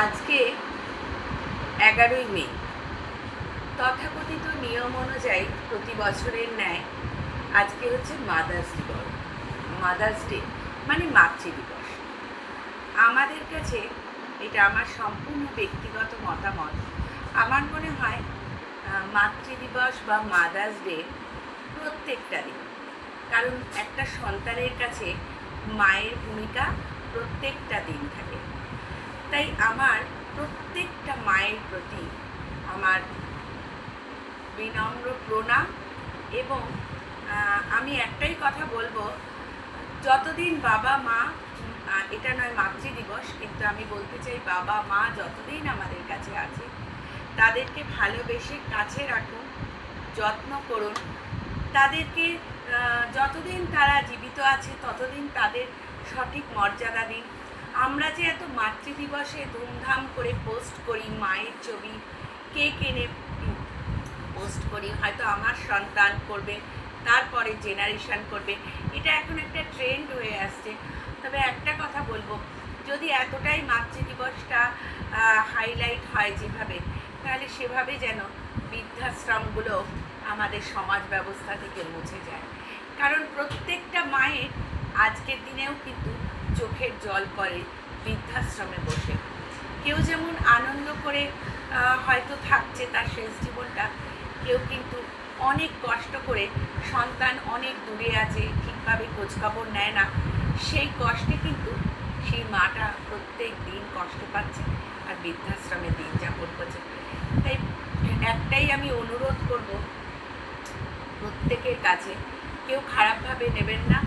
আজকে 11ই মে। তথাকথিত নিয়ম অনুযায়ী প্রতি বছরের ন্যায় আজকে হচ্ছে মাদার্স ডে মানে মাতৃ দিবস। আমাদের কাছে এটা আমার সম্পূর্ণ ব্যক্তিগত মতামত। আমার মনে হয় মাতৃদিবস বা মাদার্স ডে প্রত্যেকটা দিন, কারণ একটা সন্তানের কাছে মায়ের ভূমিকা প্রত্যেকটা দিন থাকে। তাই আমার প্রত্যেকটা মায়ের প্রতি আমার বিনম্র প্রণাম। এবং আমি একটাই কথা বলবো, যতদিন বাবা মা, এটা নয় মাতৃদিবস, কিন্তু আমি বলতে চাই বাবা মা যতদিন আমাদের কাছে আছে তাদেরকে ভালোবেসে কাছে রাখুন, যত্ন করুন। তাদেরকে যতদিন তারা জীবিত আছে ততদিন তাদের সঠিক মর্যাদা দিন। আমরা যে এত মাতৃদিবসে ধুমধাম করে পোস্ট করি, মায়ের ছবি কেক এনে পোস্ট করি, হয়তো আমার সন্তান করবে, তারপরে জেনারেশন করবে, এটা এখন একটা ট্রেন্ড হয়ে আসছে। তবে একটা কথা বলবো, যদি এতটাই মাতৃদিবসটা হাইলাইট হয় যেভাবে, তাহলে সেভাবে যেন বৃদ্ধাশ্রমগুলো আমাদের সমাজ ব্যবস্থা থেকে মুছে যায়। কারণ প্রত্যেকটা মায়ের আজকের দিনেও কিন্তু চোখের জল পড়ে বৃদ্ধাশ্রমে বসে। কেউ যেমন আনন্দ করে হয়তো থাকছে তার শেষ জীবনটা, কেউ কিন্তু অনেক কষ্ট করে, সন্তান অনেক দূরে আছে, ঠিকভাবে খোঁজখবর নেয় না, সেই কষ্টে কিন্তু সেই মাটা প্রত্যেক দিন কষ্ট পাচ্ছে আর বৃদ্ধাশ্রমে দিন যাপন করছে। তাই একটাই আমি অনুরোধ করব প্রত্যেকের কাছে, কেউ খারাপভাবে নেবেন না।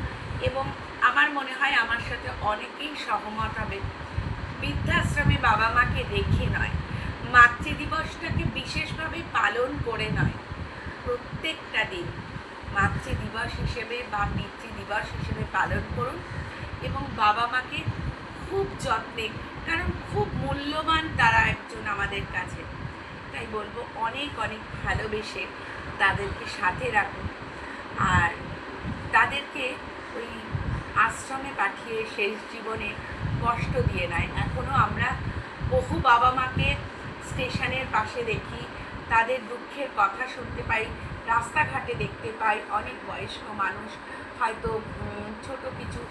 এবং আমার মনে হয় আমার সাথে অনেকেই সহমত হবে, বৃদ্ধাশ্রমে বাবা মাকে রেখে নয়, মাতৃদিবসটাকে বিশেষভাবে পালন করে নয়, প্রত্যেকটা দিন মাতৃদিবস হিসেবে বা পিতৃদিবস হিসেবে পালন করুন। এবং বাবা মাকে খুব যত্নে, কারণ খুব মূল্যবান তারা একজন আমাদের কাছে। তাই বলবো অনেক অনেক ভালোবেসে তাদেরকে সাথে রাখুন। আর তাদেরকে ওই আশ্রমে পাঠিয়ে শেষ জীবনে কষ্ট দিয়ে নয়। এখনও আমরা বহু বাবা মাকে স্টেশনের পাশে দেখি, তাদের দুঃখের কথা শুনতে পাই, রাস্তাঘাটে দেখতে পাই অনেক বয়স্ক মানুষ হয়তো ছোট কিছু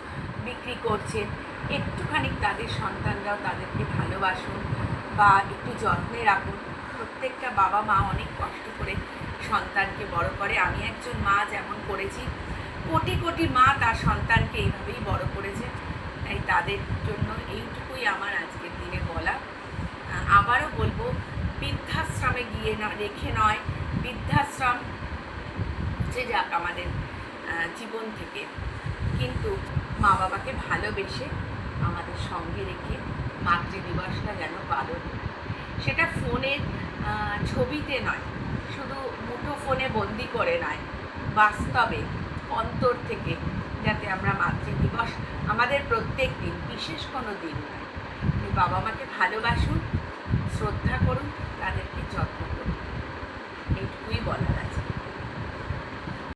বিক্রি করছেন। একটুখানি তাদের সন্তানরাও তাদেরকে ভালোবাসুন বা একটু যত্নে রাখুন। প্রত্যেকটা বাবা মা অনেক কষ্ট করে সন্তানকে বড় করে। আমি একজন মা যেমন করেছি, কোটি কোটি মা তার সন্তানকে এইভাবেই বড় করেছে। তাই তাদের জন্য এইটুকুই আমার আজকের দিনে বলা। আবারও বলবো, বৃদ্ধাশ্রমে গিয়ে রেখে নয়, বৃদ্ধাশ্রম উঠে যাক আমাদের জীবন থেকে, কিন্তু মা বাবাকে ভালোবেসে আমাদের সঙ্গে রেখে মাতৃদিবসটা যেন পালন, সেটা ফোনের ছবিতে নয়, শুধু মুঠো ফোনে বন্দি করে নয়, বাস্তবে অন্তর থেকে যাতে আমরা মাতৃদিবস আমাদের প্রত্যেক দিন, বিশেষ কোনো দিন নয়, বাবা মাকে ভালোবাসুন, শ্রদ্ধা করুন, তাদেরকে যত্ন করুন, এইটুকুই বলা যায়।